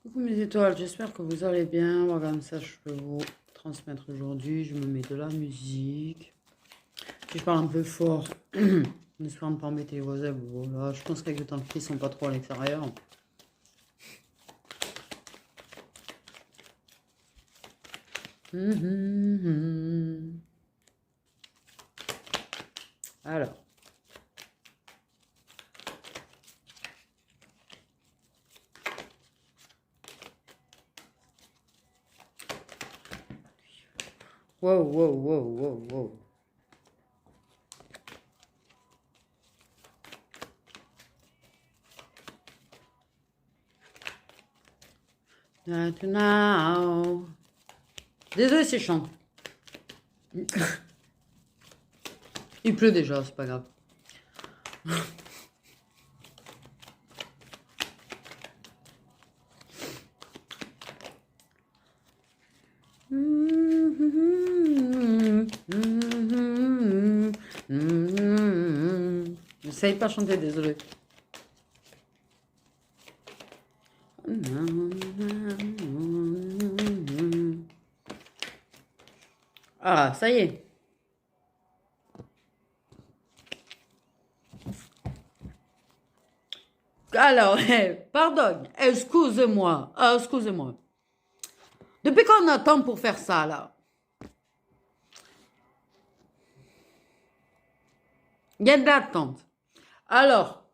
Coucou mes étoiles, j'espère que vous allez bien. Voilà, comme ça je peux vous transmettre aujourd'hui. Je me mets de la musique. Si je parle un peu fort, en espérant ne pas embêter les voisins. Voilà, je pense qu'avec le temps qu'ils sont pas trop à l'extérieur. Alors. Wow, wow, wow, wow, wow. Not now. Désolé, c'est chiant. Il pleut déjà, c'est pas grave. Je savais pas chanter, désolé. Ah, ça y est. Alors, pardon, excusez-moi, excusez-moi. Depuis qu'on attend pour faire ça, là? Il y a de l'attente. Alors,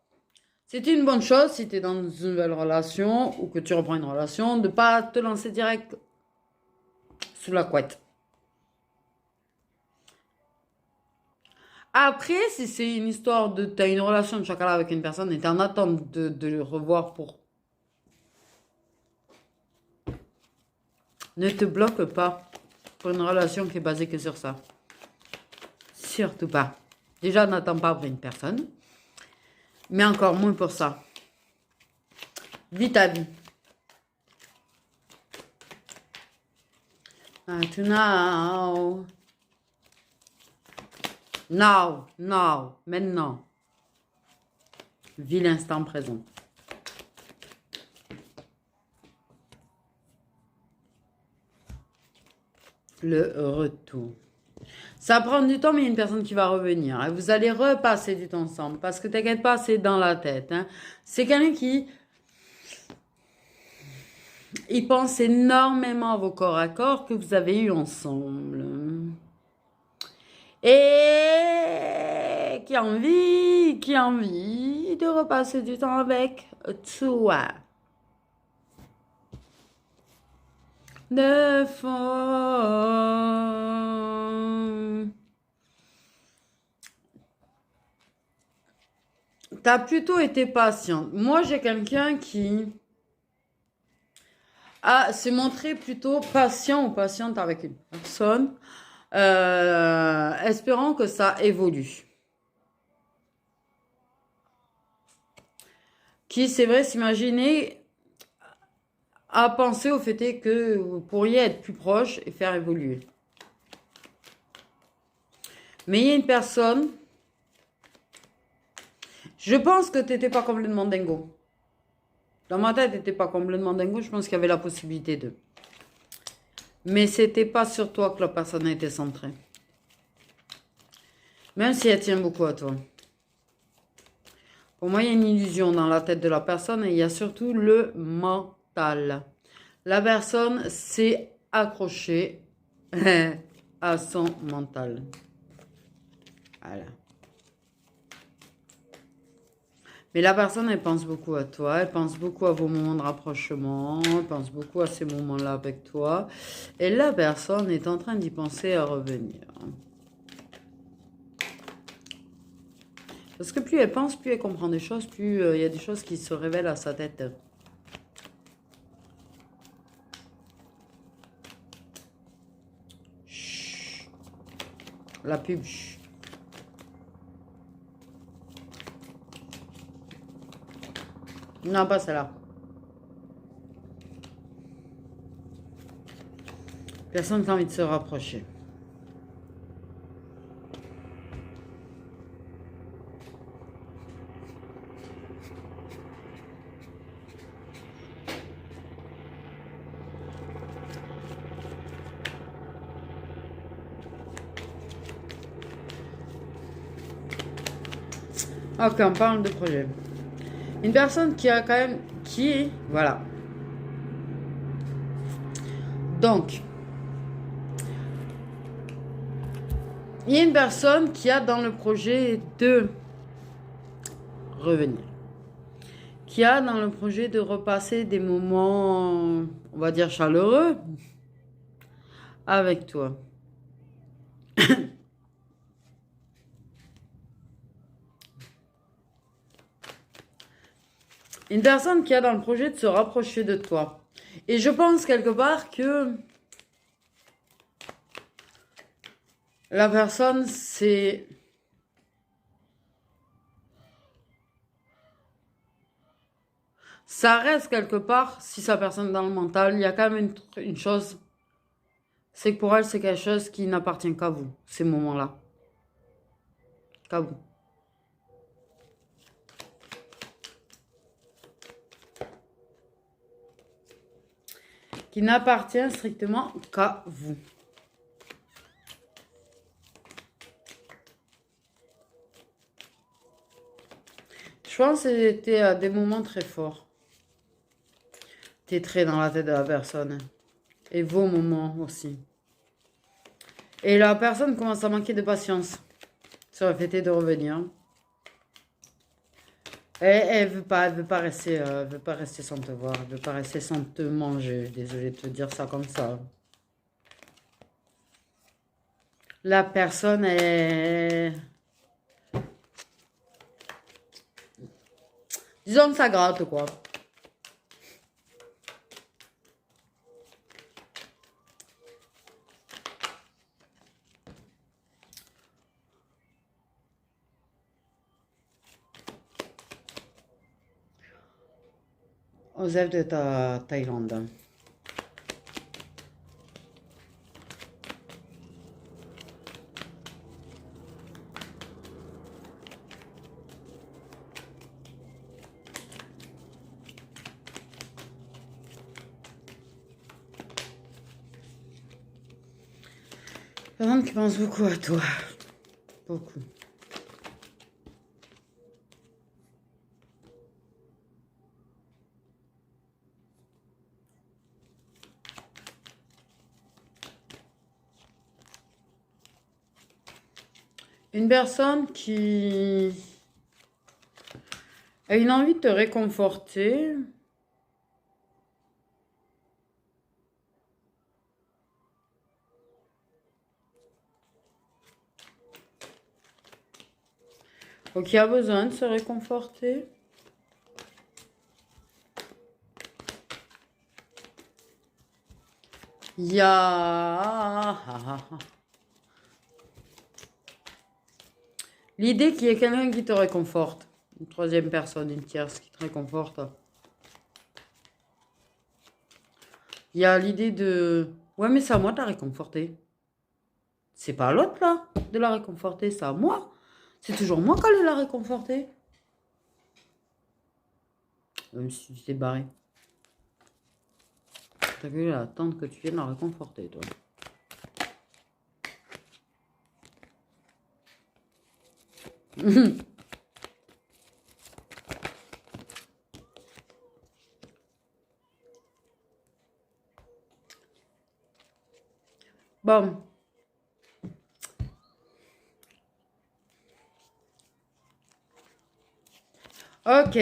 c'est une bonne chose si tu es dans une nouvelle relation ou que tu reprends une relation, de ne pas te lancer direct sous la couette. Après, si c'est une histoire de... Tu as une relation de chocolat avec une personne et tu es en attente de le revoir pour... Ne te bloque pas pour une relation qui est basée que sur ça. Surtout pas. Déjà, n'attends pas pour une personne. Mais encore moins pour ça. Vis ta vie. To now. Now, now, maintenant. Vis l'instant présent. Le retour. Ça prend du temps, mais il y a une personne qui va revenir. Et vous allez repasser du temps ensemble. Parce que t'inquiète pas, c'est dans la tête. Hein. C'est quelqu'un qui... Il pense énormément à vos corps à corps que vous avez eu ensemble. Et qui a envie de repasser du temps avec toi. De fond. T'as plutôt été patiente. Moi, j'ai quelqu'un qui s'est montré plutôt patient ou patiente avec une personne, espérant que ça évolue. Qui, c'est vrai, s'imaginer à penser au fait que vous pourriez être plus proche et faire évoluer. Mais il y a une personne, je pense que tu n'étais pas complètement dingo. Dans ma tête, tu n'étais pas complètement dingo, je pense qu'il y avait la possibilité de. Mais c'était pas sur toi que la personne a été centrée. Même si elle tient beaucoup à toi. Pour moi, il y a une illusion dans la tête de la personne et il y a surtout le mental. La personne s'est accrochée à son mental. Voilà. Mais la personne, elle pense beaucoup à toi, elle pense beaucoup à vos moments de rapprochement, elle pense beaucoup à ces moments-là avec toi. Et la personne est en train d'y penser à revenir. Parce que plus elle pense, plus elle comprend des choses, plus il y a des choses qui se révèlent à sa tête. Chut. La pub. Chut. Non, pas celle-là. Personne n'a envie de se rapprocher. Ok, on parle de projet. Une personne qui a quand même... Voilà. Donc, il y a une personne qui a dans le projet de revenir. Qui a dans le projet de repasser des moments, on va dire, chaleureux avec toi. Une personne qui a dans le projet de se rapprocher de toi. Et je pense quelque part que la personne, c'est... Ça reste quelque part, si sa personne est dans le mental, il y a quand même une chose, c'est que pour elle, c'est quelque chose qui n'appartient qu'à vous, ces moments-là. Qu'à vous. Qui n'appartient strictement qu'à vous. Je pense que c'était des moments très forts. T'es très dans la tête de la personne. Et vos moments aussi. Et la personne commence à manquer de patience. Ça aurait fait de revenir. Et elle veut pas rester, veut pas rester sans te voir, elle veut pas rester sans te manger. Désolée de te dire ça comme ça. La personne est, disons que ça gratte quoi. Aux Elfes de Thaïlande. Personne qui pense beaucoup à toi. Beaucoup. Une personne qui a une envie de te réconforter. Ou qui a besoin de se réconforter. Il y a l'idée qu'il y ait quelqu'un qui te réconforte. Une troisième personne, une tierce qui te réconforte. Il y a l'idée de... Ouais, mais c'est à moi de la réconforter. C'est pas à l'autre, là, de la réconforter. C'est à moi. C'est toujours moi qui allais la réconforter. Même si tu t'es barré. T'as vu, attendre que tu viennes la réconforter, toi. Bon. Ok.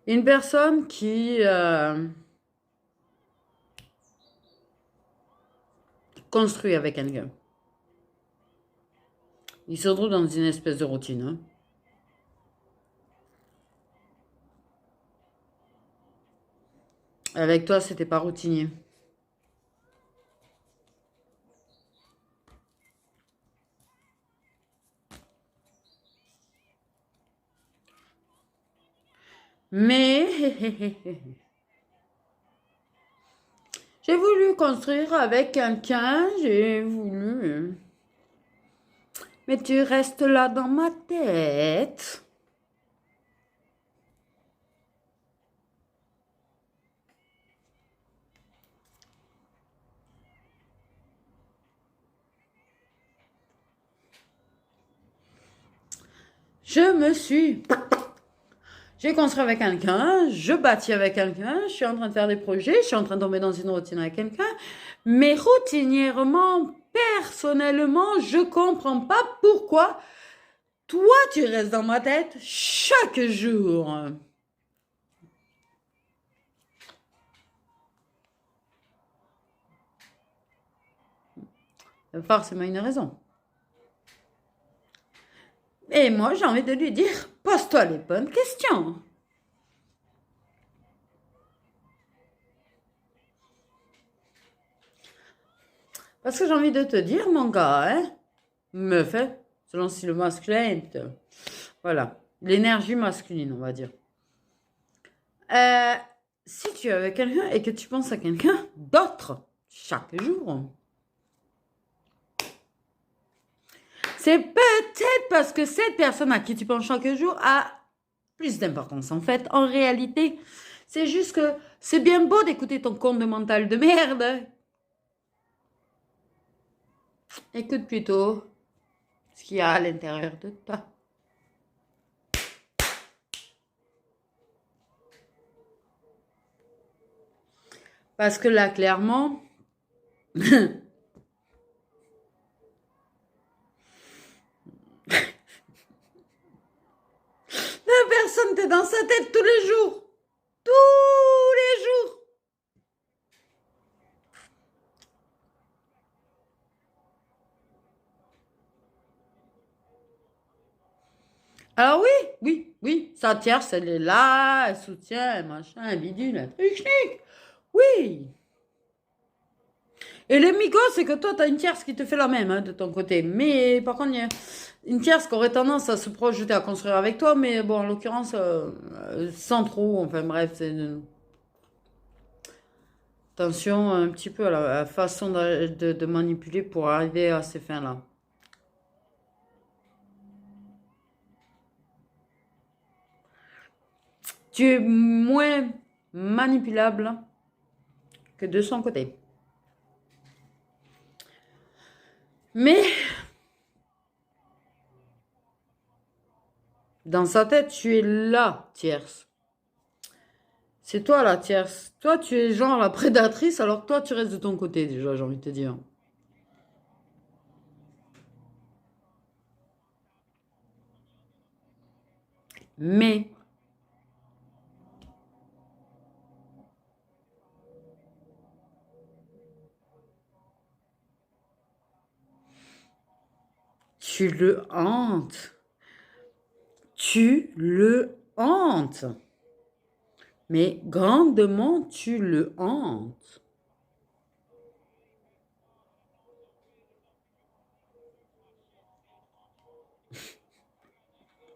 Une personne qui construit avec quelqu'un. Il se retrouve dans une espèce de routine. Hein. Avec toi, c'était pas routinier. Mais j'ai voulu construire avec quelqu'un, j'ai voulu. Mais tu restes là dans ma tête. J'ai construit avec quelqu'un, je bâtis avec quelqu'un, je suis en train de faire des projets, je suis en train de tomber dans une routine avec quelqu'un, mais routinièrement, personnellement, je comprends pas pourquoi toi tu restes dans ma tête chaque jour. Forcément une raison. Et moi, j'ai envie de lui dire, pose-toi les bonnes questions. Parce que j'ai envie de te dire, mon gars, hein, meuf, hein, selon si le masculin, voilà, l'énergie masculine, on va dire. Euh, Si tu es avec quelqu'un et que tu penses à quelqu'un d'autre chaque jour, c'est peut-être parce que cette personne à qui tu penses chaque jour a plus d'importance. En fait, en réalité, c'est juste que c'est bien beau d'écouter ton conte de mental de merde. Écoute plutôt ce qu'il y a à l'intérieur de toi. Parce que là, clairement, la personne t'est dans sa tête tous les jours. Tous les jours. Alors oui, sa tierce, elle est là, elle soutient, elle machin, elle bidule, elle truc, schnick. Oui. Et le migo, c'est que toi, t'as une tierce qui te fait la même, hein, de ton côté. Mais par contre, il y a une tierce qui aurait tendance à se projeter, à construire avec toi, mais bon, en l'occurrence, sans trop, enfin bref, c'est une attention un petit peu à la façon de manipuler pour arriver à ces fins-là. Tu es moins manipulable que de son côté. Mais dans sa tête, tu es la tierce. C'est toi la tierce. Toi, tu es genre la prédatrice, alors que toi, tu restes de ton côté déjà, j'ai envie de te dire. Mais tu le hantes. Tu le hantes. Mais grandement, tu le hantes.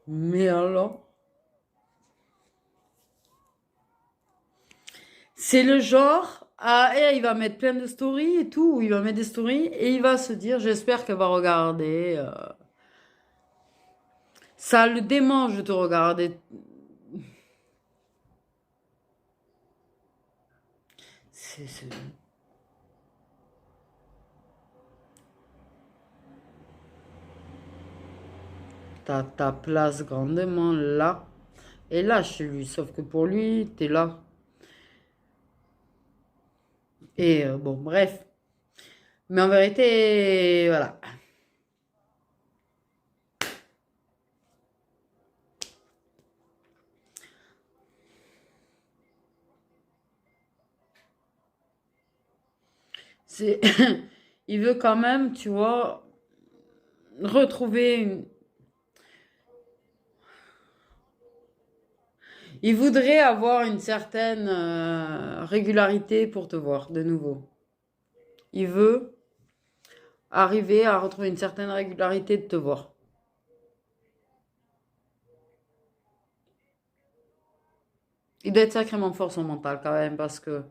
Mais alors, c'est le genre, ah, et il va mettre plein de stories et tout, il va mettre des stories et il va se dire, j'espère qu'elle va regarder. Ça le démange de te regarder. C'est- T'as ta place grandement là et là chez lui. Sauf que pour lui, t'es là. Et bon, bref. Mais en vérité, voilà. C'est, il veut quand même, tu vois, retrouver une... Il voudrait avoir une certaine régularité pour te voir de nouveau. Il veut arriver à retrouver une certaine régularité de te voir. Il doit être sacrément fort son mental quand même parce que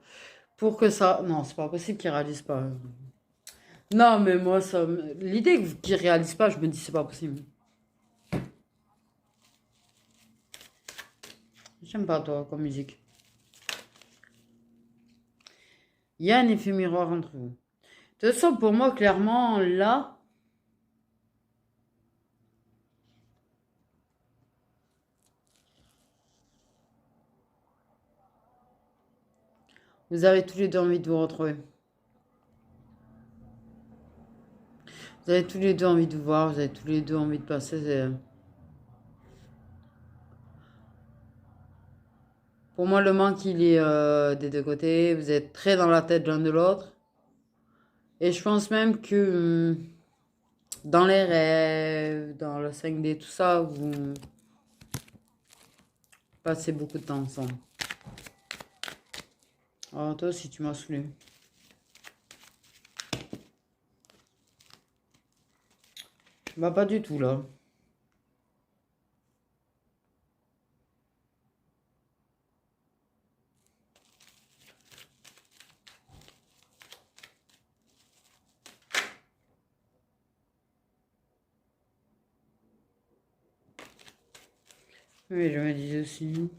pour que ça... Non, c'est pas possible qu'il réalise pas. Non, mais moi, ça... L'idée qu'il réalise pas, je me dis c'est pas possible. J'aime pas toi comme musique. Il y a un effet miroir entre vous. De toute façon, pour moi, clairement, là, Vous avez tous les deux envie de vous retrouver. Vous avez tous les deux envie de vous voir, vous avez tous les deux envie de passer. Pour moi, le manque, il est des deux côtés. Vous êtes très dans la tête l'un de l'autre. Et je pense même que dans les rêves, dans le 5D, tout ça, vous passez beaucoup de temps ensemble. Oh, toi aussi, tu m'as saoulé. Bah, pas du tout, là. Oui, je me disais aussi.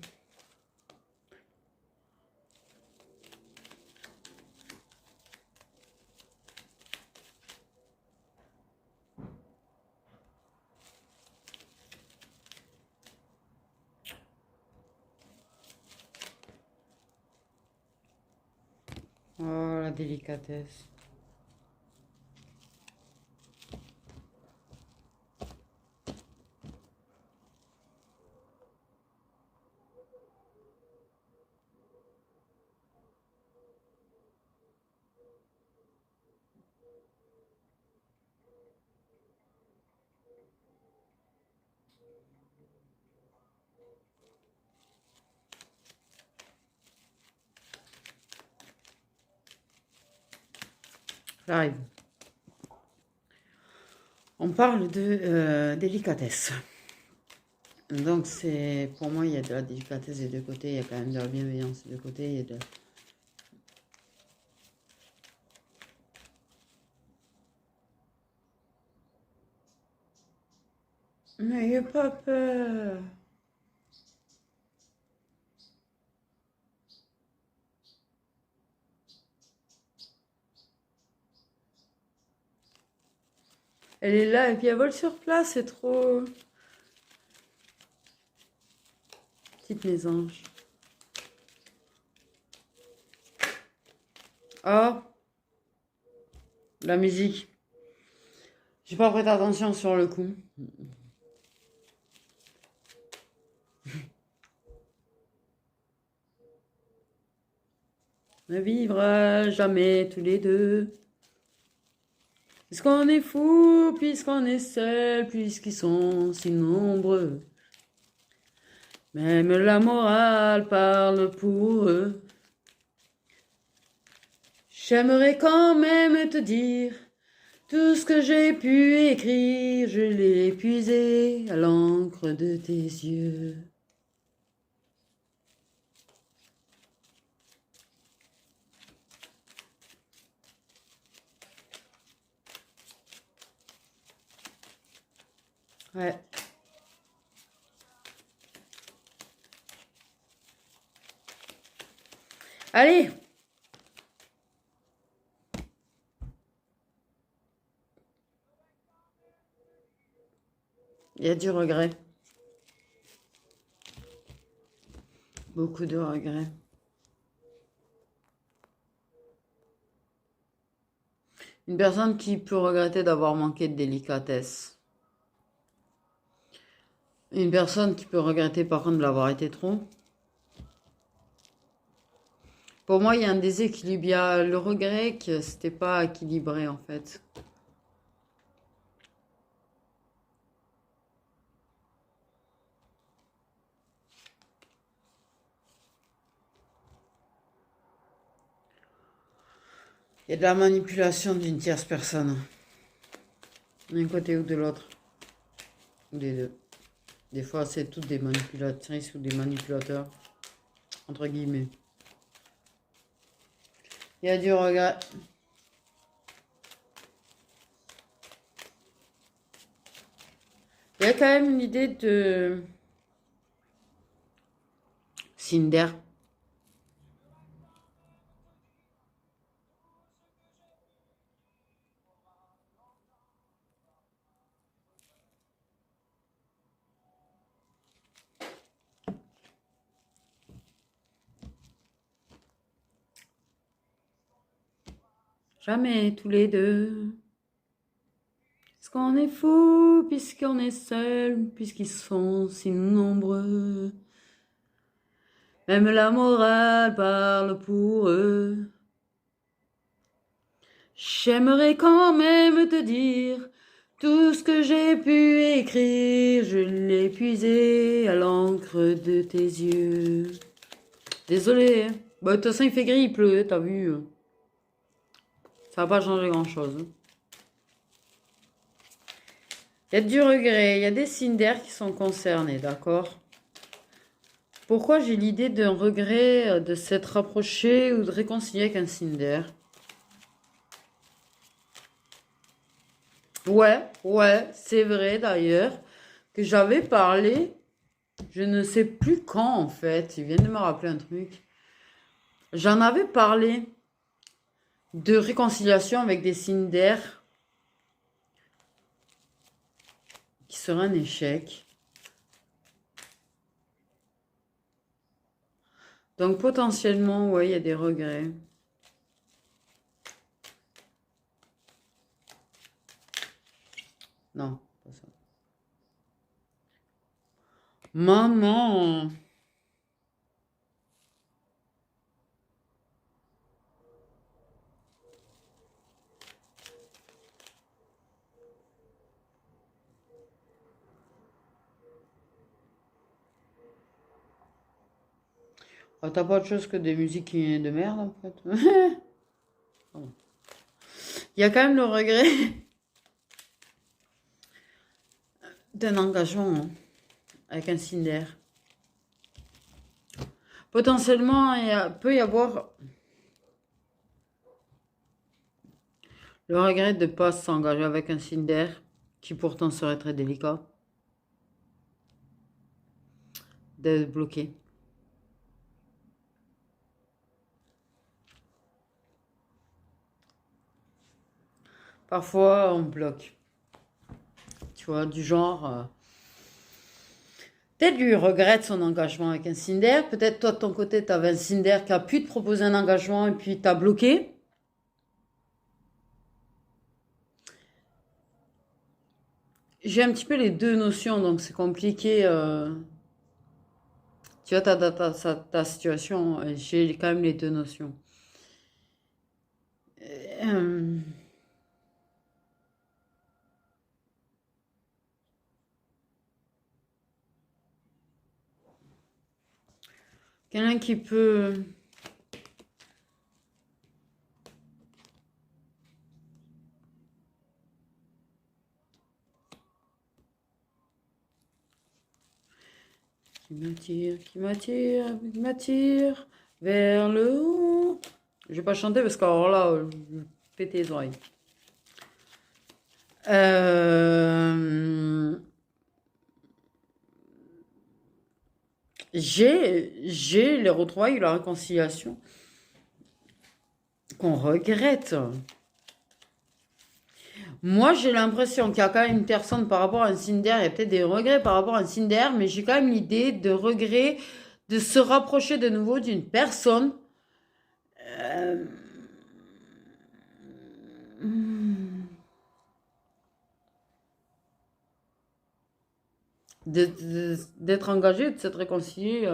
Oh, la délicatesse. J'arrive. On parle de délicatesse. Donc, c'est pour moi, il y a de la délicatesse des deux côtés. Il y a quand même de la bienveillance des deux côtés. Il y a de... N'ayez pas peur. Elle est là et puis elle vole sur place. C'est trop... Petite mésange. Oh, la musique. J'ai pas prêté attention sur le coup. Ne vivra jamais tous les deux. Puisqu'on est fou, puisqu'on est seul, puisqu'ils sont si nombreux. Même la morale parle pour eux. J'aimerais quand même te dire tout ce que j'ai pu écrire, je l'ai épuisé à l'encre de tes yeux. Ouais. Allez! Il y a du regret. Beaucoup de regrets. Une personne qui peut regretter d'avoir manqué de délicatesse. Une personne qui peut regretter par contre de l'avoir été trop. Pour moi, il y a un déséquilibre. Il y a le regret que c'était pas équilibré en fait. Il y a de la manipulation d'une tierce personne. D'un côté ou de l'autre. Ou des deux. Des fois, c'est toutes des manipulatrices ou des manipulateurs. Entre guillemets. Il y a du regret. Il y a quand même une idée de Cinder. jamais tous les deux. Est-ce qu'on est fou puisqu'on est seul, puisqu'ils sont si nombreux? Même la morale parle pour eux. J'aimerais quand même te dire tout ce que j'ai pu écrire, je l'ai épuisé à l'encre de tes yeux. Désolé, hein. Bah, de toute façon, il fait gris, il pleut, t'as vu. Ça va pas changer grand-chose. Il y a du regret, il y a des signes d'air qui sont concernés, d'accord? Pourquoi j'ai l'idée d'un regret de s'être rapproché ou de réconcilier avec un signe d'air? Ouais, c'est vrai d'ailleurs que j'avais parlé, je ne sais plus quand en fait, il vient de me rappeler un truc. J'en avais parlé de réconciliation avec des signes d'air qui serait un échec. Donc potentiellement, ouais, il y a des regrets. Non, pas ça. Maman! Ah, t'as pas autre chose que des musiques de merde en fait. Pardon. Il y a quand même le regret d'un engagement hein, avec un signe d'air. Potentiellement, peut y avoir le regret de ne pas s'engager avec un signe d'air qui pourtant serait très délicat, d'être bloqué. Parfois, on bloque. Tu vois, du genre, peut-être lui regrette son engagement avec un signe d'air. Peut-être toi, de ton côté, tu avais un signe d'air qui a pu te proposer un engagement et puis t'as bloqué. J'ai un petit peu les deux notions, donc c'est compliqué. Tu vois, ta situation, j'ai quand même les deux notions. Euh, Quelqu'un qui peut... qui m'attire vers le haut. Je vais pas chanter parce qu'alors là, je vais péter les oreilles. Euh, j'ai les retrouvailles, la réconciliation qu'on regrette. Moi, j'ai l'impression qu'il y a quand même une personne par rapport à un signe d'air, il y a peut-être des regrets par rapport à un signe d'air, mais j'ai quand même l'idée de regret de se rapprocher de nouveau d'une personne. Euh, d'être engagé, de s'être réconcilié.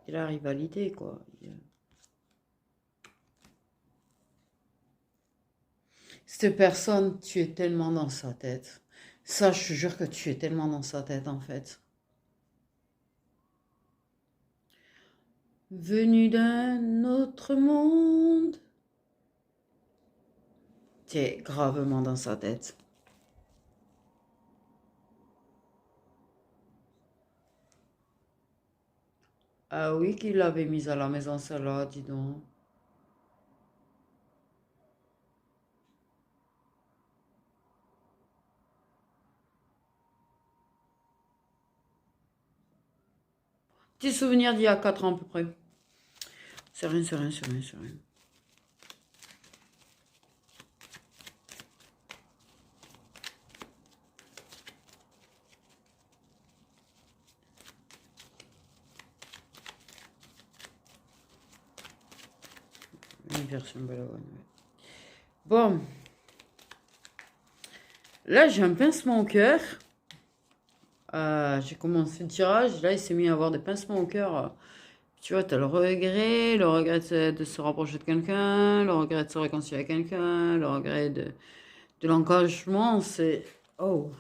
Et la rivalité, quoi. Cette personne, tu es tellement dans sa tête. Ça, je te jure que tu es tellement dans sa tête, en fait. Venu d'un autre monde. Tu es gravement dans sa tête. Ah oui, qu'il l'avait mise à la maison, celle-là, dis donc. Petit souvenir d'il y a 4 ans à peu près. C'est rien, c'est rien, c'est rien, c'est rien. Une version Balawan, ouais. Bon. Là, j'ai un pincement au cœur. J'ai commencé le tirage. Là, il s'est mis à avoir des pincements au cœur. Tu vois, tu as le regret de se rapprocher de quelqu'un, le regret de se réconcilier avec quelqu'un, le regret de l'engagement. C'est... Oh.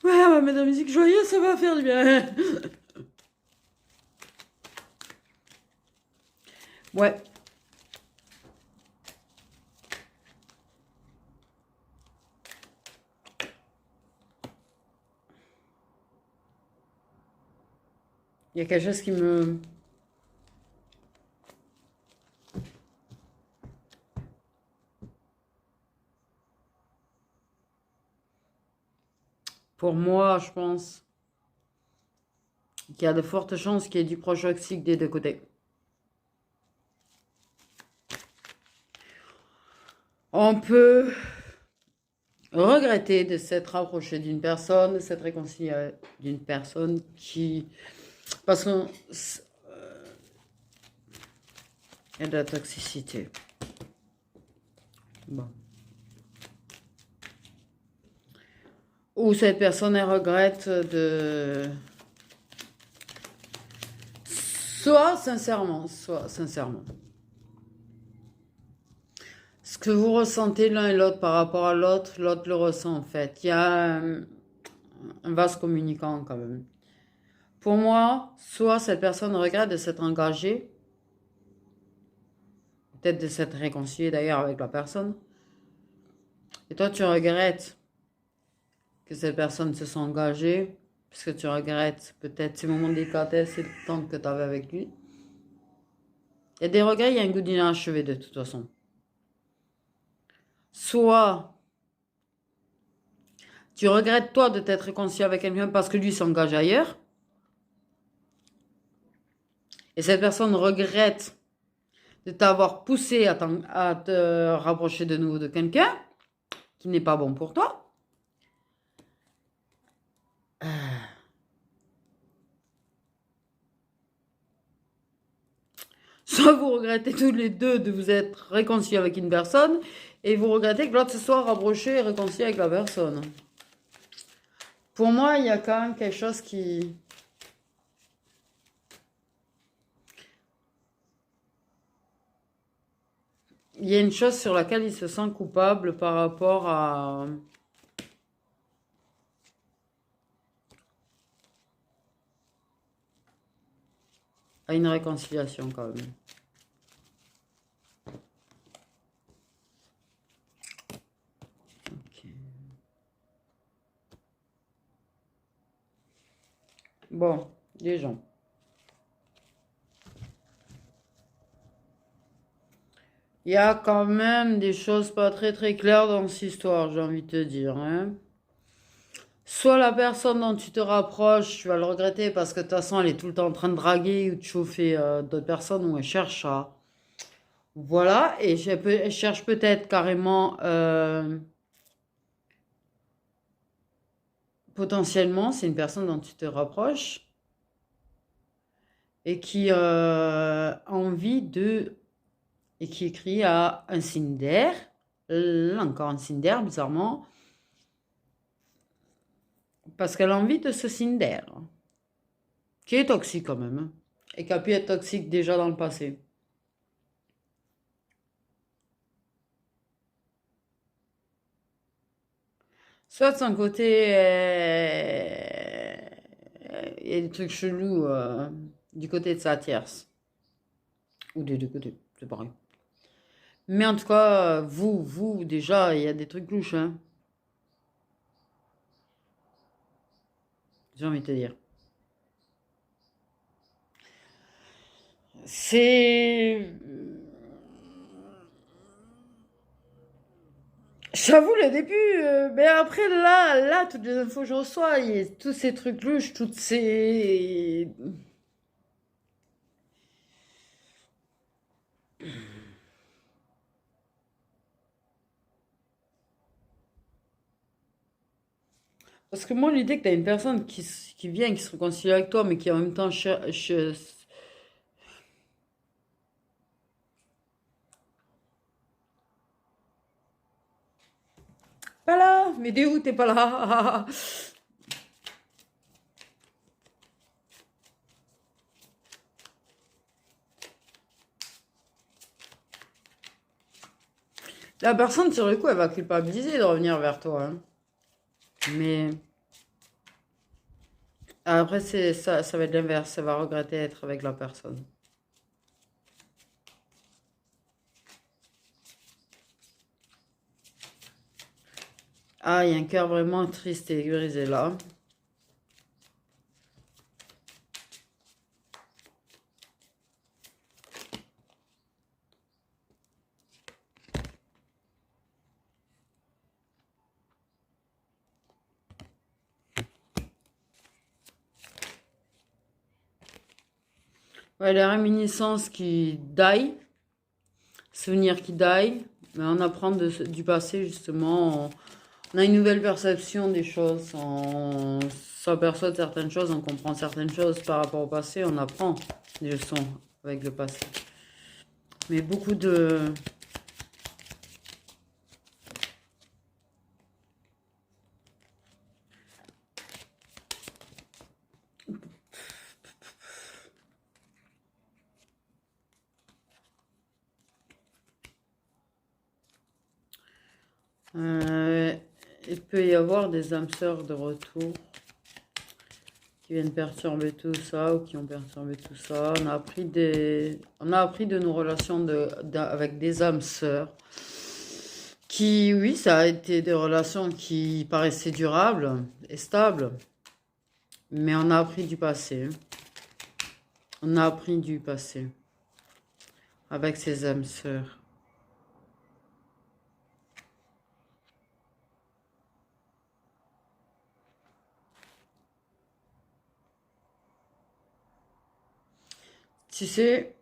Ouais, on va mettre de la musique joyeuse, ça va faire du bien. Ouais. Il y a quelque chose qui me... Pour moi, je pense qu'il y a de fortes chances qu'il y ait du protoxique des deux côtés. On peut regretter de s'être rapproché d'une personne, de s'être réconcilié d'une personne qui... Parce qu'il y a de la toxicité. Bon. Ou cette personne, elle regrette de... Soit sincèrement. Ce que vous ressentez l'un et l'autre par rapport à l'autre le ressent en fait. Il y a un vase communicant quand même. Pour moi, soit cette personne regrette de s'être engagée, peut-être de s'être réconciliée d'ailleurs avec la personne, et toi tu regrettes que cette personne se soit engagée, puisque tu regrettes peut-être ces moments de délicatesse et le temps que tu avais avec lui. Il y a des regrets, il y a un goût d'inachevé de toute façon. Soit tu regrettes toi de t'être réconcilié avec quelqu'un parce que lui s'engage ailleurs, et cette personne regrette de t'avoir poussé à te rapprocher de nouveau de quelqu'un qui n'est pas bon pour toi. Soit vous regrettez tous les deux de vous être réconciliés avec une personne et vous regrettez que l'autre se soit rapproché et réconcilié avec la personne. Pour moi, il y a quand même quelque chose qui... Il y a une chose sur laquelle il se sent coupable par rapport à une réconciliation quand même. Ok. Bon, les gens. Il y a quand même des choses pas très claires dans cette histoire, j'ai envie de te dire. Hein. Soit la personne dont tu te rapproches, tu vas le regretter parce que de toute façon, elle est tout le temps en train de draguer ou de chauffer d'autres personnes ou elle cherche à... Voilà, et elle cherche peut-être carrément... potentiellement, c'est une personne dont tu te rapproches et qui a envie de... Et qui écrit à un Cinder, là encore un Cinder, bizarrement, parce qu'elle a envie de ce Cinder, qui est toxique quand même, hein, et qui a pu être toxique déjà dans le passé. Soit de son côté, il y a des trucs chelous du côté de sa tierce. Ou des deux côtés, c'est pareil. Mais en tout cas, vous, déjà, il y a des trucs louches, hein. J'ai envie de te dire. C'est... J'avoue, le début, mais après, là, toutes les infos que je reçois, il y a tous ces trucs louches, toutes ces... Parce que moi, l'idée que tu as une personne qui vient, qui se réconcilie avec toi, mais qui en même temps... Pas là! Mais d'où où t'es pas là? La personne, sur le coup, elle va culpabiliser de revenir vers toi, hein. Mais après, ça va être l'inverse. Ça va regretter d'être avec la personne. Ah, il y a un cœur vraiment triste et brisé là. Ouais, les réminiscences qui die, souvenirs qui die, mais on apprend du passé justement. On a une nouvelle perception des choses, on s'aperçoit de certaines choses, on comprend certaines choses par rapport au passé, on apprend des leçons avec le passé. Mais beaucoup de... il peut y avoir des âmes sœurs de retour qui viennent perturber tout ça ou qui ont perturbé tout ça. On a appris de nos relations avec des âmes sœurs qui, oui, ça a été des relations qui paraissaient durables et stables, mais on a appris du passé. On a appris du passé avec ces âmes sœurs. Tu sais,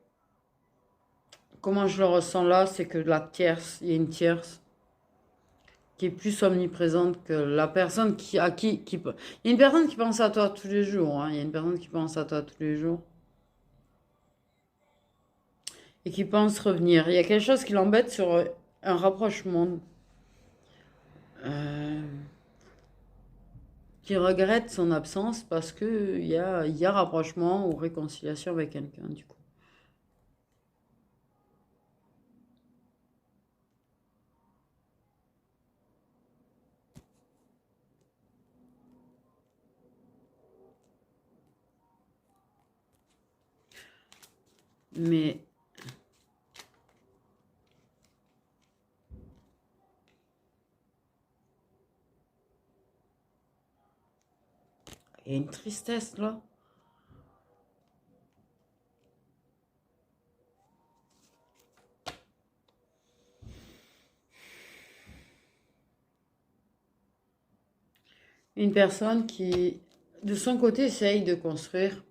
comment je le ressens là, c'est que la tierce, il y a une tierce qui est plus omniprésente que la personne qui... Il y a une personne qui pense à toi tous les jours, hein. Il y a une personne qui pense à toi tous les jours et qui pense revenir. Il y a quelque chose qui l'embête sur un rapprochement, euh, qui regrette son absence parce que il y a rapprochement ou réconciliation avec quelqu'un, du coup. Mais il y a une tristesse là. Une personne qui, de son côté, essaye de construire.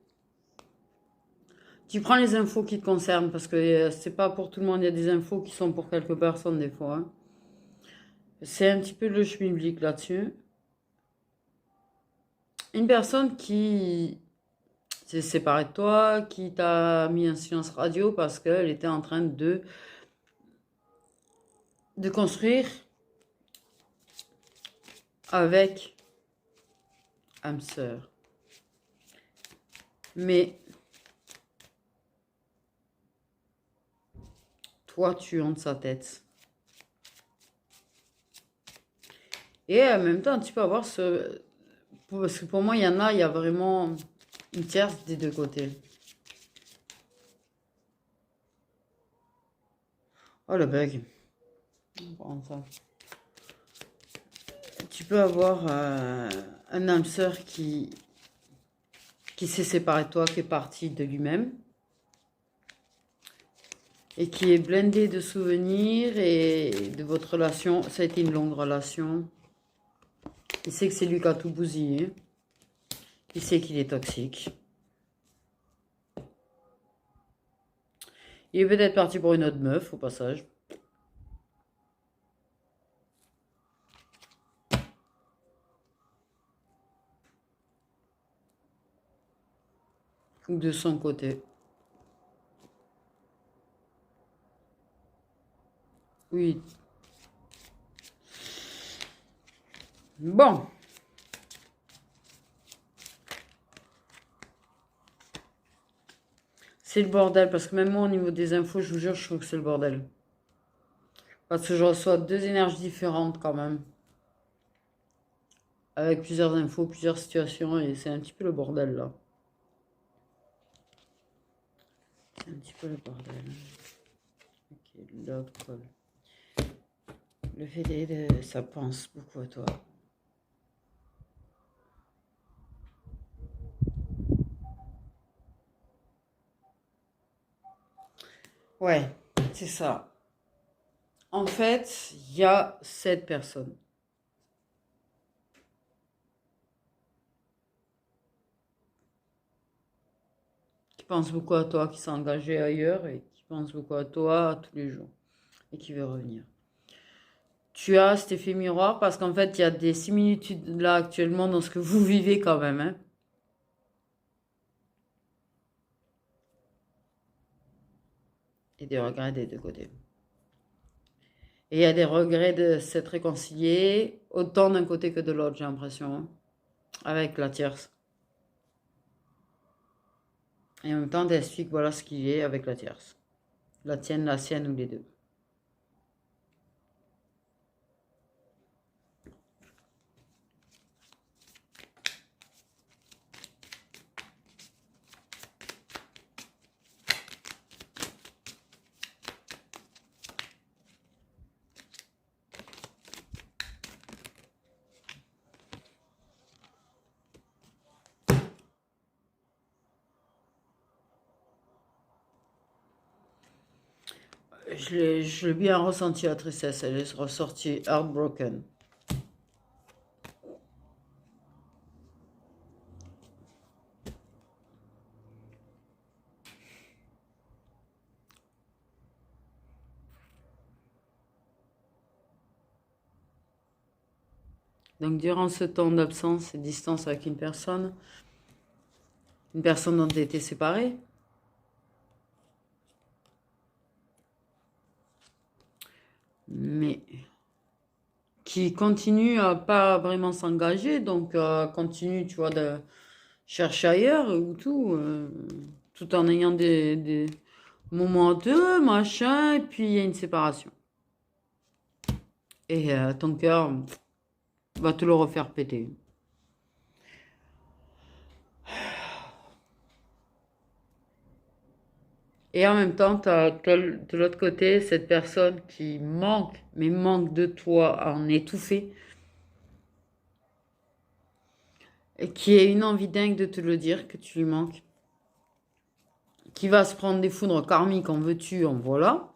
Tu prends les infos qui te concernent parce que c'est pas pour tout le monde. Il y a des infos qui sont pour quelques personnes des fois, hein. C'est un petit peu le schmilblick là-dessus. Une personne qui s'est séparée de toi, qui t'a mis un silence radio parce qu'elle était en train de construire avec âme sœur. Mais toi, tu hantes sa tête. Et en même temps, tu peux avoir ce... Parce que pour moi, il y a vraiment une tierce des deux côtés. Oh, le bug. On prend ça. Tu peux avoir un âme sœur qui s'est séparé de toi, qui est parti de lui-même et qui est blindé de souvenirs et de votre relation. Ça a été une longue relation. Il sait que c'est lui qui a tout bousillé. Il sait qu'il est toxique. Il est peut-être parti pour une autre meuf au passage. Ou de son côté. Oui. Bon. C'est le bordel, parce que même moi, au niveau des infos, je vous jure, je trouve que c'est le bordel. Parce que je reçois deux énergies différentes quand même. Avec plusieurs infos, plusieurs situations, et c'est un petit peu le bordel là. C'est un petit peu le bordel. Ok, l'autre col. Le fait de ça pense beaucoup à toi. Ouais, c'est ça. En fait, il y a cette personne qui pense beaucoup à toi, qui s'est engagée ailleurs et qui pense beaucoup à toi tous les jours et qui veut revenir. Tu as cet effet miroir parce qu'en fait, il y a des similitudes là actuellement dans ce que vous vivez quand même. Hein. Et des regrets des deux côtés. Et il y a des regrets de s'être réconcilié, autant d'un côté que de l'autre, j'ai l'impression, hein, avec la tierce. Et en même temps, t'expliques voilà ce qu'il est avec la tierce. La tienne, la sienne ou les deux. Je l'ai bien ressenti la tristesse, elle est ressortie heartbroken. Donc durant ce temps d'absence et distance avec une personne dont tu étais séparée, mais qui continue à pas vraiment s'engager, donc continue, tu vois, de chercher ailleurs ou tout, tout en ayant des moments d'eux, machin, et puis il y a une séparation. Et ton cœur va te le refaire péter. Et en même temps, tu as, de l'autre côté cette personne qui manque, mais manque de toi à en étouffer, et qui a une envie dingue de te le dire, que tu lui manques, qui va se prendre des foudres karmiques en veux-tu, en voilà,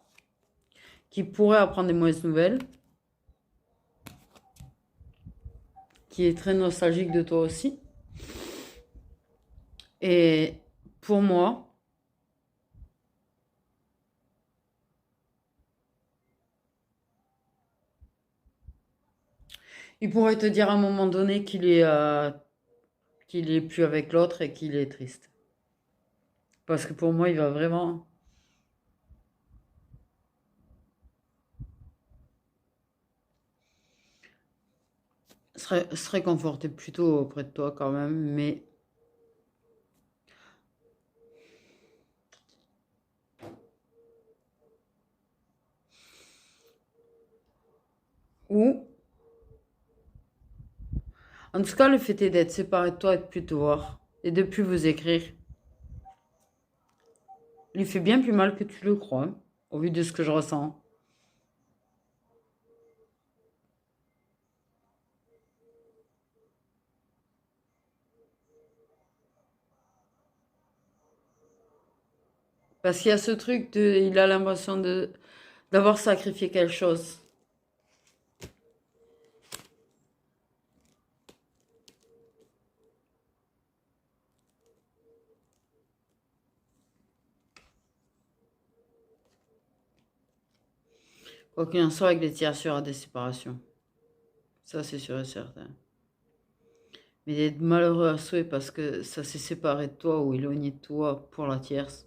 qui pourrait apprendre des mauvaises nouvelles, qui est très nostalgique de toi aussi. Et pour moi, il pourrait te dire à un moment donné qu'il est plus avec l'autre et qu'il est triste. Parce que pour moi, il va vraiment se réconforter plutôt auprès de toi quand même, mais ou en tout cas, le fait est d'être séparé de toi et de plus te voir et de plus vous écrire, lui fait bien plus mal que tu le crois, hein, au vu de ce que je ressens. Parce qu'il y a ce truc de, il a l'impression de d'avoir sacrifié quelque chose. Quoi qu'il en soit, avec les tiers, il y aura des séparations. Ça, c'est sûr et certain. mais d'être malheureux à souhait parce que ça s'est séparé de toi ou éloigné de toi pour la tierce.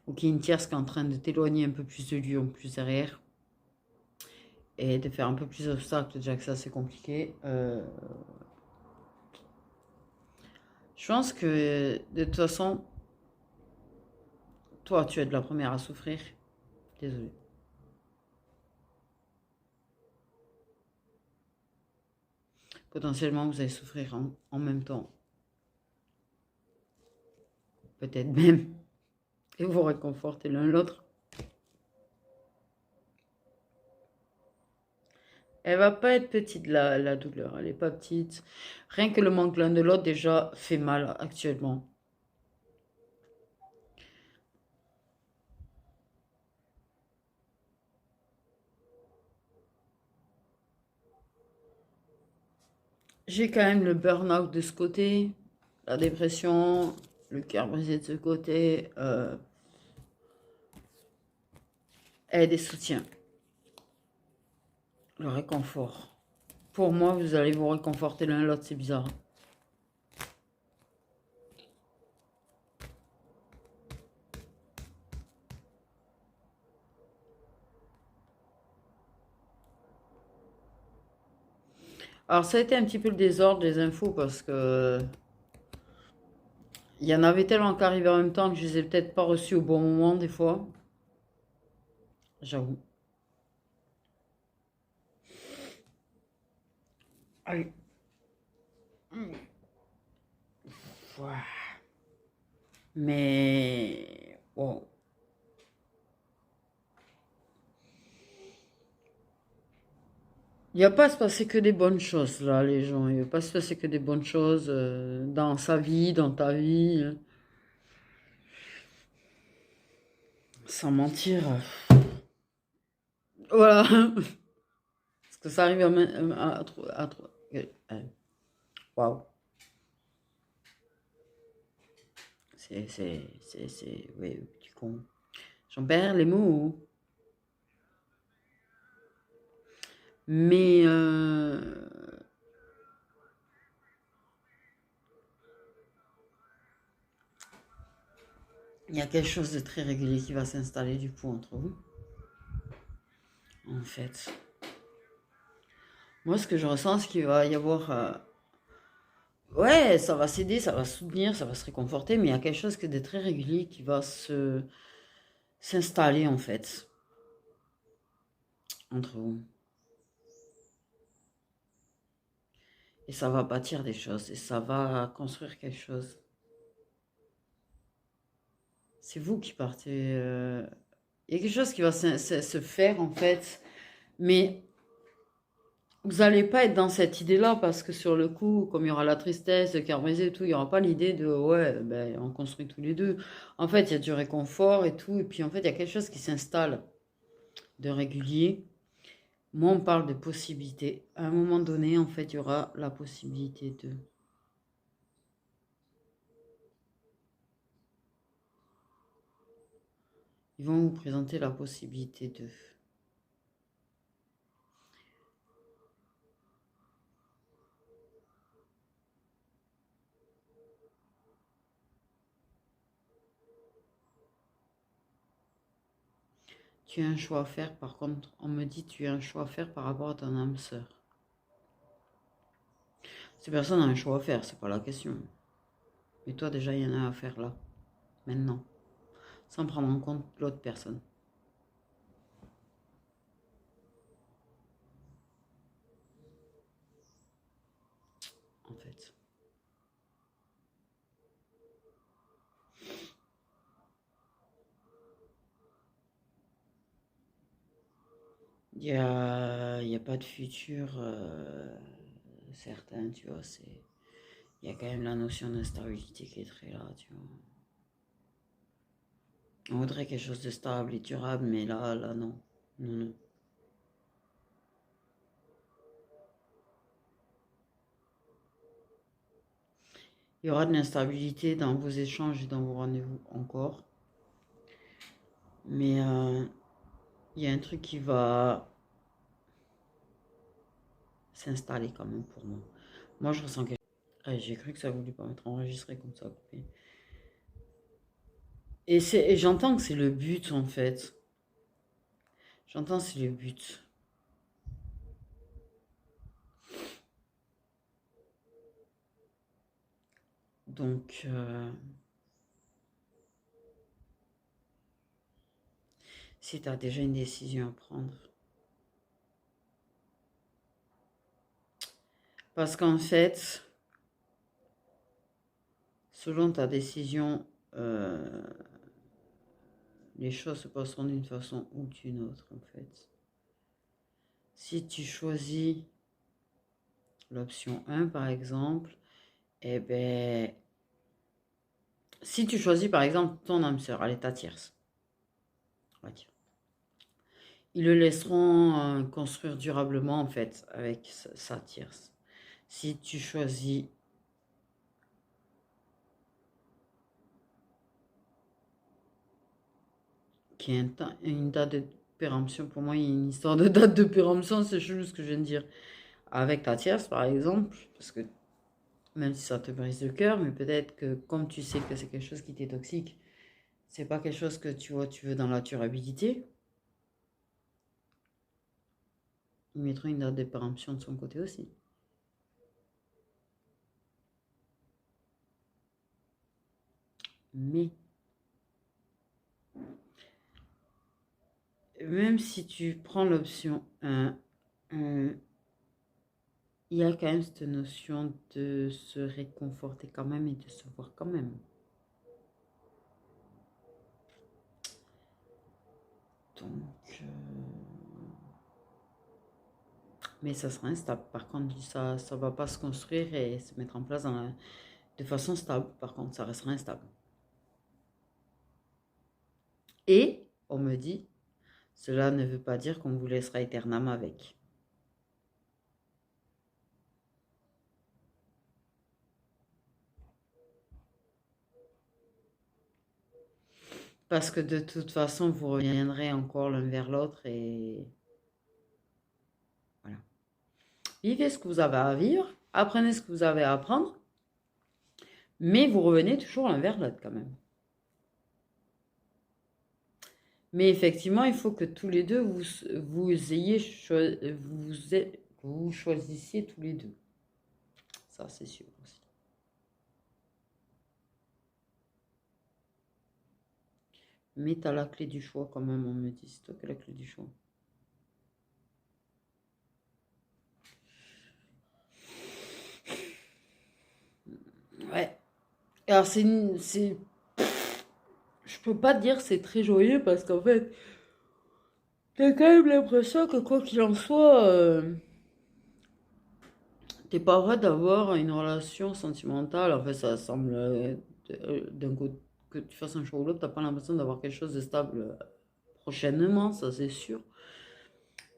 Ou qu'il y ait une tierce qui est en train de t'éloigner un peu plus de lui, en plus derrière. Et de faire un peu plus d'obstacles, déjà que ça c'est compliqué. Je pense que de toute façon, toi tu es de la première à souffrir. Désolée. Potentiellement vous allez souffrir en même temps. Peut-être même. Et vous réconfortez l'un l'autre. Elle va pas être petite la douleur, elle est pas petite. Rien que le manque l'un de l'autre déjà fait mal actuellement. J'ai quand même le burn-out de ce côté, la dépression, le cœur brisé de ce côté, aide et soutien, le réconfort. Pour moi, vous allez vous réconforter l'un l'autre, c'est bizarre. Alors ça a été un petit peu le désordre des infos parce que il y en avait tellement qui arrivaient en même temps que je les ai peut-être pas reçus au bon moment des fois. J'avoue. Aïe. Ouah. Mais bon. Il va pas se passer que des bonnes choses là, les gens. Il va pas se passer que des bonnes choses dans sa vie, dans ta vie. Sans mentir. Voilà. Parce que ça arrive waouh. Oui, petit con. J'en perds les mots. Mais il y a quelque chose de très régulier qui va s'installer du coup entre vous. En fait. Moi, ce que je ressens, c'est qu'il va y avoir... ouais, ça va s'aider, ça va se soutenir, ça va se réconforter, mais il y a quelque chose de très régulier qui va s'installer en fait entre vous. Et ça va bâtir des choses et ça va construire quelque chose. C'est vous qui partez. Il y a quelque chose qui va se faire en fait, mais vous n'allez pas être dans cette idée-là parce que sur le coup, comme il y aura la tristesse, le cœur brisé et tout, il n'y aura pas l'idée de ouais, ben, on construit tous les deux. En fait, il y a du réconfort et tout, et puis en fait, il y a quelque chose qui s'installe de régulier. Moi, on parle de possibilités. À un moment donné, en fait, il y aura la possibilité de. Ils vont vous présenter la possibilité de. Tu as un choix à faire, par contre, on me dit tu as un choix à faire par rapport à ton âme sœur. Ces personnes ont un choix à faire, c'est pas la question. Mais toi, déjà, il y en a à faire là, maintenant, sans prendre en compte l'autre personne, en fait. Il y a pas de futur certain, tu vois. Il y a quand même la notion d'instabilité qui est très là, tu vois. On voudrait quelque chose de stable et durable, mais là, non. Non, non. Il y aura de l'instabilité dans vos échanges et dans vos rendez-vous encore. Mais il y a un truc qui va s'installer quand même pour moi. Moi, je ressens quelque chose. Ah, j'ai cru que ça voulait pas mettre enregistré comme ça. Coupé. Et j'entends que c'est le but, en fait. J'entends que c'est le but. Donc, si tu as déjà une décision à prendre. Parce qu'en fait, selon ta décision, les choses se passeront d'une façon ou d'une autre, en fait. Si tu choisis l'option 1, par exemple, eh ben, si tu choisis, par exemple, ton âme sœur, elle est ta tierce, on va dire. Ils le laisseront construire durablement, en fait, avec sa tierce. Si tu choisis qu'il y ait une date de péremption, pour moi, il y a une histoire de date de péremption, c'est chelou ce que je viens de dire. Avec ta tierce, par exemple, parce que même si ça te brise le cœur, mais peut-être que comme tu sais que c'est quelque chose qui t'est toxique, c'est pas quelque chose que tu veux dans la durabilité, ils mettront une date de péremption de son côté aussi. Mais même si tu prends l'option 1, il y a quand même cette notion de se réconforter quand même et de se voir quand même. Donc, mais ça sera instable. Par contre, ça ne va pas se construire et se mettre en place de façon stable. Par contre, ça restera instable. Et on me dit, cela ne veut pas dire qu'on vous laissera éternellement avec. Parce que de toute façon, vous reviendrez encore l'un vers l'autre et voilà. Vivez ce que vous avez à vivre, apprenez ce que vous avez à apprendre, mais vous revenez toujours l'un vers l'autre quand même. Mais effectivement, il faut que tous les deux, vous choisissiez tous les deux. Ça, c'est sûr aussi. Mais tu as la clé du choix quand même, on me dit. C'est toi qui as la clé du choix. Ouais. Alors, je peux pas te dire que c'est très joyeux parce qu'en fait, t'as quand même l'impression que quoi qu'il en soit, t'es pas vrai d'avoir une relation sentimentale. En fait, ça semble d'un côté que tu fasses un choix ou l'autre, t'as pas l'impression d'avoir quelque chose de stable prochainement, ça c'est sûr.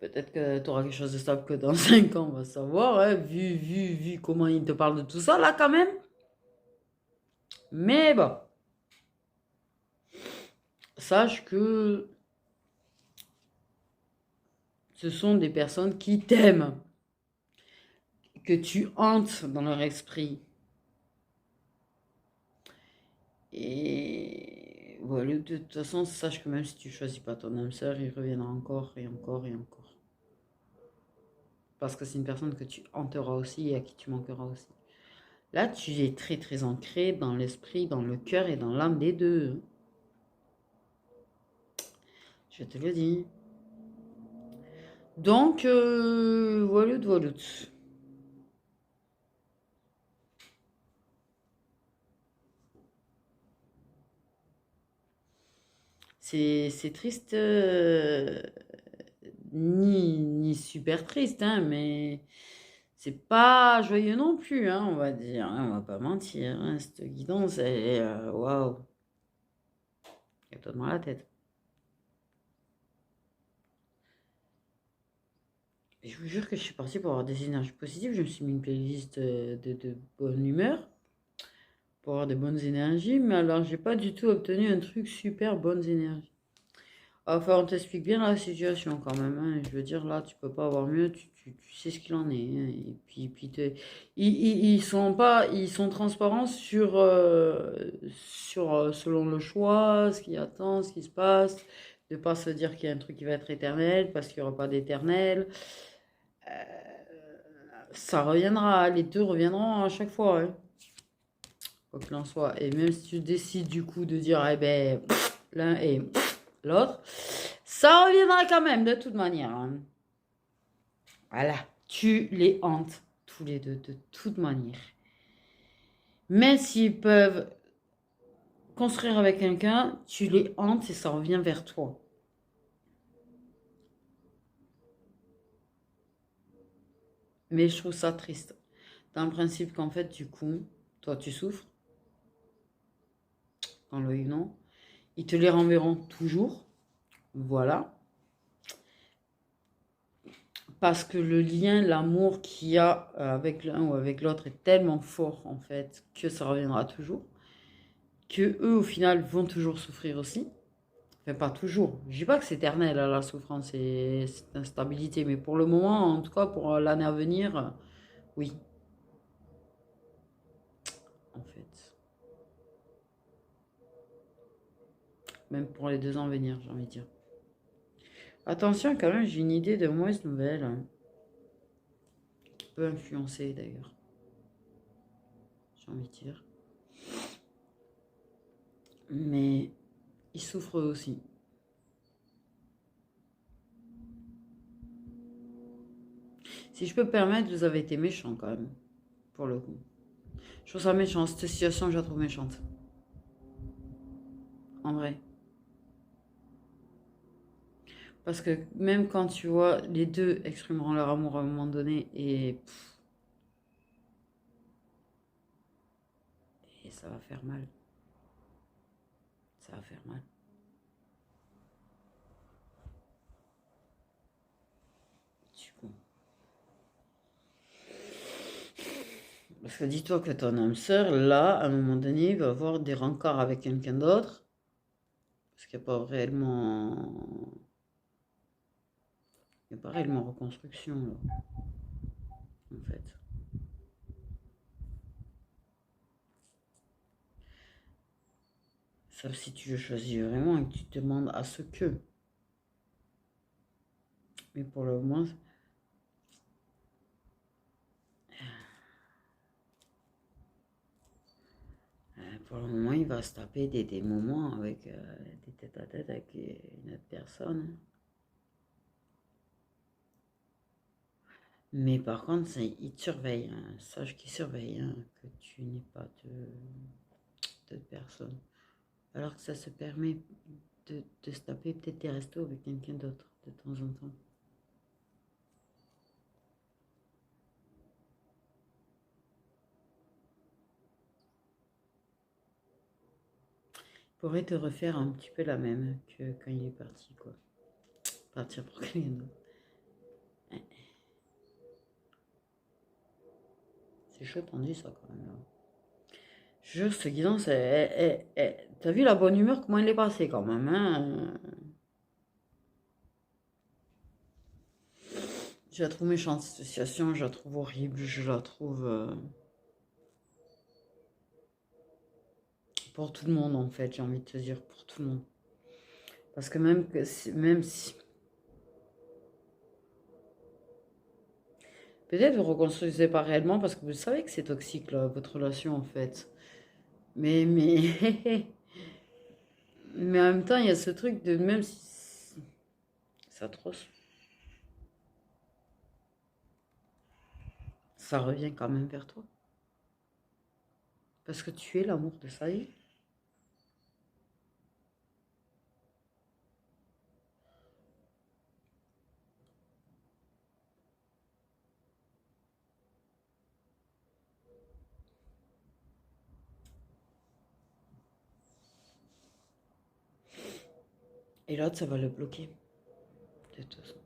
Peut-être que tu auras quelque chose de stable que dans 5 ans, on va savoir, hein, vu comment il te parle de tout ça là quand même. Mais bon, sache que ce sont des personnes qui t'aiment, que tu hantes dans leur esprit. Et voilà, de toute façon, sache que même si tu choisis pas ton âme sœur, il reviendra encore et encore et encore. Parce que c'est une personne que tu hanteras aussi et à qui tu manqueras aussi. Là, tu es très très ancré dans l'esprit, dans le cœur et dans l'âme des deux. Je te le dis. Donc, voilà, voilà. C'est triste, ni super triste, hein, mais c'est pas joyeux non plus, hein, on va dire, hein, on va pas mentir. Hein, cette guidance, elle est waouh, elle te dans la tête. Et je vous jure que je suis partie pour avoir des énergies positives. Je me suis mis une playlist de bonne humeur pour avoir des bonnes énergies, mais alors j'ai pas du tout obtenu un truc super bonnes énergies. Enfin, on t'explique bien la situation quand même, hein. Je veux dire, là, tu peux pas avoir mieux, tu sais ce qu'il en est, hein. Et ils sont pas, ils sont transparents selon le choix, ce qui attend, ce qui se passe, de pas se dire qu'il y a un truc qui va être éternel, parce qu'il n'y aura pas d'éternel. Ça reviendra, les deux reviendront à chaque fois, hein, quoi qu'il en soit. Et même si tu décides du coup de dire, eh ben, l'un et l'autre, ça reviendra quand même de toute manière, hein. Voilà, tu les hantes tous les deux de toute manière. Même s'ils peuvent construire avec quelqu'un, tu les hantes et ça revient vers toi. Mais je trouve ça triste. Dans le principe qu'en fait, du coup, toi tu souffres, dans le oui ou non. Ils te les renverront toujours. Voilà. Parce que le lien, l'amour qu'il y a avec l'un ou avec l'autre est tellement fort, en fait, que ça reviendra toujours. Que eux, au final, vont toujours souffrir aussi. Enfin, pas toujours. Je dis pas que c'est éternel, hein, la souffrance et cette instabilité, mais pour le moment, en tout cas, pour l'année à venir, oui, en fait. Même pour les 2 ans à venir, j'ai envie de dire. Attention, quand même, j'ai une idée de mauvaise nouvelle, hein, qui peut influencer d'ailleurs, j'ai envie de dire. Mais ils souffrent eux aussi. Si je peux me permettre, vous avez été méchant quand même, pour le coup. Je trouve ça méchant, cette situation, je la trouve méchante. En vrai. Parce que même quand tu vois, les deux exprimeront leur amour à un moment donné et ça va faire mal. Ça va faire mal. Du coup. Parce que dis-toi que ton âme sœur, là, à un moment donné, va avoir des rencarts avec quelqu'un d'autre. Parce qu'il n'y a pas réellement. Il n'y a pas réellement reconstruction, là, en fait. Sauf si tu veux choisir vraiment et que tu te demandes à ce que. Mais pour le moment, pour le moment, il va se taper des moments avec des tête à tête avec une autre personne. Mais par contre, il te surveille, hein. Sache qu'il surveille, hein, que tu n'es pas de personne. Alors que ça se permet de se taper peut-être des restos avec quelqu'un d'autre de temps en temps. Il pourrait te refaire un petit peu la même que quand il est parti, quoi. Partir pour quelqu'un d'autre. C'est chaud tendu ça quand même, là. Je jure, ce guidon, c'est. T'as vu la bonne humeur, comment il est passé quand même, hein? Je la trouve méchante cette situation, je la trouve horrible, je la trouve. Pour tout le monde en fait, j'ai envie de te dire, pour tout le monde. Parce que même si. Peut-être vous reconstruisez pas réellement parce que vous savez que c'est toxique là, votre relation en fait. Mais mais en même temps, il y a ce truc de même si c'est atroce, ça revient quand même vers toi. Parce que tu es l'amour de sa vie. Et l'autre, ça va le bloquer. De toute façon.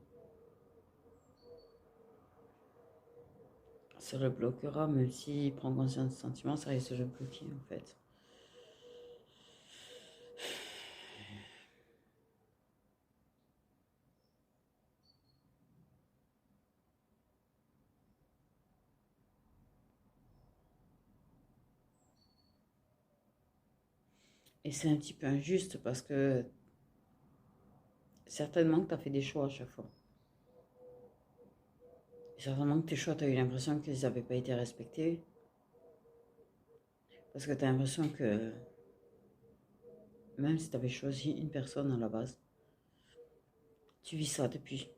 Ça le bloquera, même s'il prend conscience du sentiment, ça risque de le bloquer en fait. Et c'est un petit peu injuste parce que certainement que tu as fait des choix à chaque fois. Et certainement que tes choix, tu as eu l'impression qu'ils n'avaient pas été respectés. Parce que tu as l'impression que même si tu avais choisi une personne à la base, tu vis ça depuis.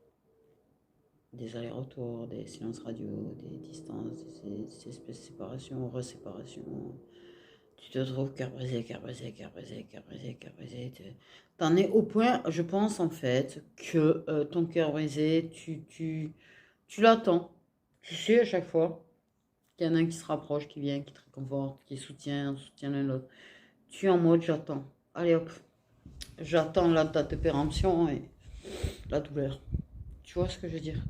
Des allers-retours, des silences radio, des distances, des espèces de séparation, reséparation. Tu te trouves cœur brisé, cœur brisé, cœur brisé, cœur brisé, cœur brisé. T'en es au point, je pense en fait, que ton cœur brisé, tu l'attends. Tu sais à chaque fois qu'il y en a un qui se rapproche, qui vient, qui te réconforte, qui soutient l'un l'autre. Tu es en mode j'attends. Allez hop, j'attends la date de péremption et la douleur. Tu vois ce que je veux dire?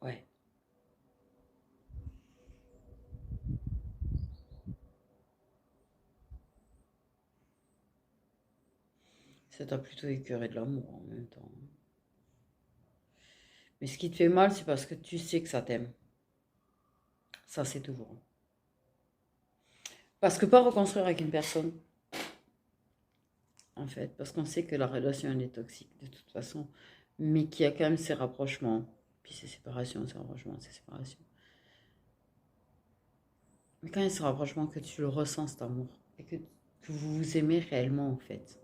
Ouais. Ça t'a plutôt écœuré de l'amour en même temps. Mais ce qui te fait mal, c'est parce que tu sais que ça t'aime. Ça, c'est toujours. Parce que pas reconstruire avec une personne, en fait, parce qu'on sait que la relation, elle est toxique de toute façon, mais qu'il y a quand même ces rapprochements, puis ces séparations, ces rapprochements, ces séparations. Mais quand il y a ces rapprochements, que tu le ressens, cet amour, et que vous vous aimez réellement, en fait,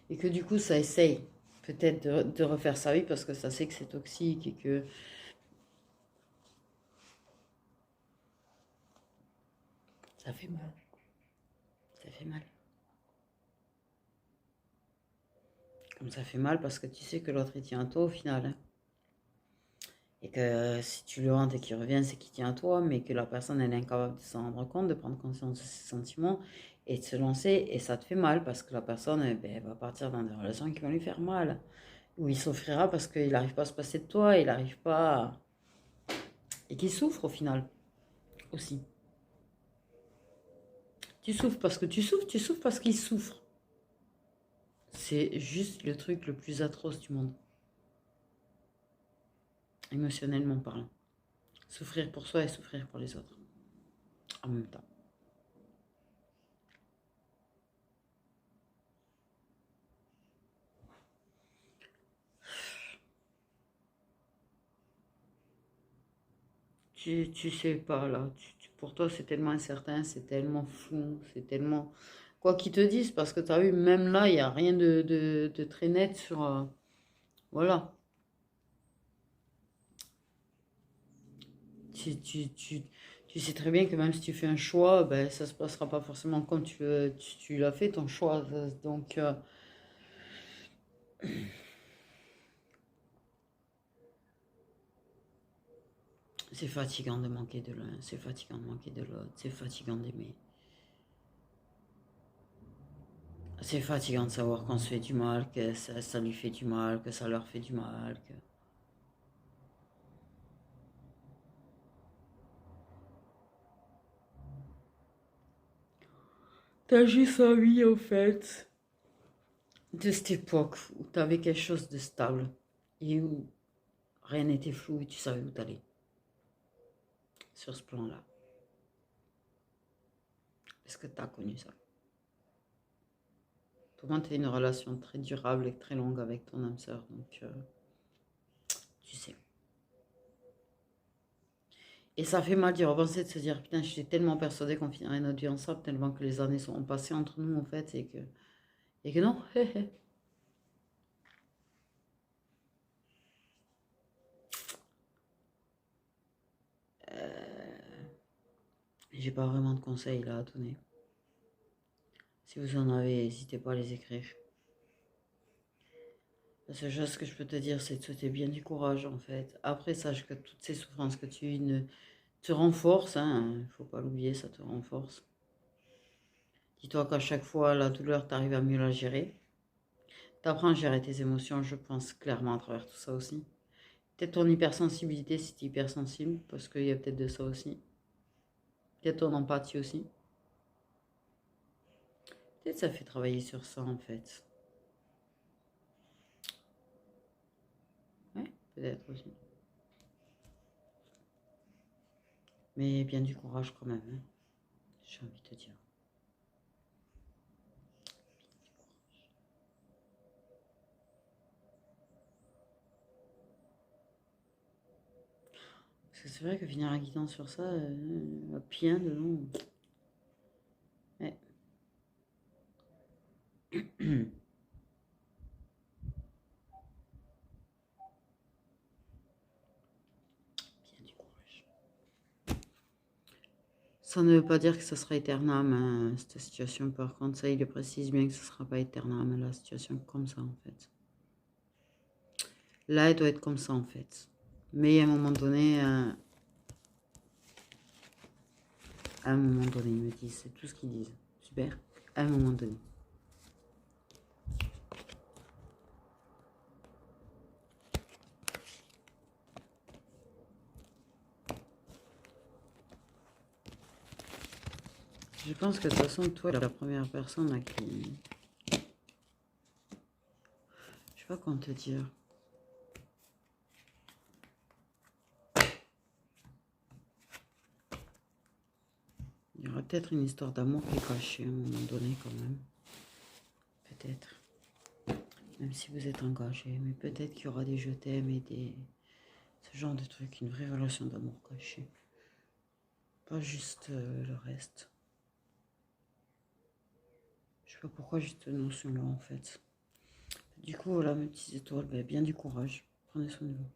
et que du coup, ça essaye peut-être de refaire sa vie parce que ça sait que c'est toxique et que ça fait mal. Ça fait mal. Comme ça fait mal parce que tu sais que l'autre, il tient à toi au final, hein. Et que si tu le hantes et qu'il revient, c'est qu'il tient à toi, mais que la personne, elle est incapable de s'en rendre compte, de prendre conscience de ses sentiments et de se lancer. Et ça te fait mal parce que la personne, eh ben, elle va partir dans des relations qui vont lui faire mal. Ou il souffrira parce qu'il n'arrive pas à se passer de toi, il n'arrive pas et qu'il souffre au final aussi. Tu souffres parce que tu souffres parce qu'il souffre. C'est juste le truc le plus atroce du monde, émotionnellement parlant. Souffrir pour soi et souffrir pour les autres en même temps. Tu sais pas là, pour toi c'est tellement incertain, c'est tellement flou, c'est tellement... Quoi qu'ils te disent, parce que tu as vu, même là, il n'y a rien de très net sur... voilà. Tu, tu, tu, tu sais très bien que même si tu fais un choix, ben, ça se passera pas forcément comme tu l'as fait, ton choix. Donc, c'est fatigant de manquer de l'un, c'est fatigant de manquer de l'autre, c'est fatigant d'aimer. C'est fatigant de savoir qu'on se fait du mal, que ça lui fait du mal, que ça leur fait du mal. Que... T'as juste envie, en fait, de cette époque où tu avais quelque chose de stable et où rien n'était flou et tu savais où t'allais sur ce plan-là. Est-ce que tu as connu ça? Pour moi, tu as une relation très durable et très longue avec ton âme sœur, donc tu sais. Et ça fait mal d'y repenser, de se dire, putain, j'étais tellement persuadée qu'on finirait notre vie ensemble, tellement que les années sont passées entre nous, en fait, et que non. J'ai pas vraiment de conseils là à donner. Si vous en avez, n'hésitez pas à les écrire. La seule chose que je peux te dire, c'est de souhaiter bien du courage en fait. Après, sache que toutes ces souffrances que tu ne te renforcent, hein, faut pas l'oublier, ça te renforce. Dis-toi qu'à chaque fois, la douleur, tu arrives à mieux la gérer. T'apprends à gérer tes émotions, je pense clairement à travers tout ça aussi. Peut-être ton hypersensibilité si tu es hypersensible, parce qu'il y a peut-être de ça aussi. Peut-être ton empathie aussi. Peut-être ça fait travailler sur ça en fait. Ouais, peut-être aussi. Mais bien du courage quand même, hein. j'ai envie de te dire. Parce que c'est vrai que finir la guidance sur ça, bien de long. Ouais. Bien du courage. Ça ne veut pas dire que ça sera éternel, hein, cette situation. Par contre, ça, il le précise bien que ce ne sera pas éternel, la situation comme ça, en fait. Là, elle doit être comme ça, en fait. Mais à un moment donné, ils me disent, c'est tout ce qu'ils disent. Super. À un moment donné. Je pense que de toute façon, toi, la première personne à qui... Je sais pas comment te dire. Il y aura peut-être une histoire d'amour qui est cachée à un moment donné quand même. Peut-être. Même si vous êtes engagé. Mais peut-être qu'il y aura des je t'aime et des... Ce genre de trucs. Une vraie relation d'amour cachée. Pas juste le reste. Je sais pas pourquoi j'ai cette notion-là en fait. Du coup, voilà mes petites étoiles. Bien du courage. Prenez soin de vous.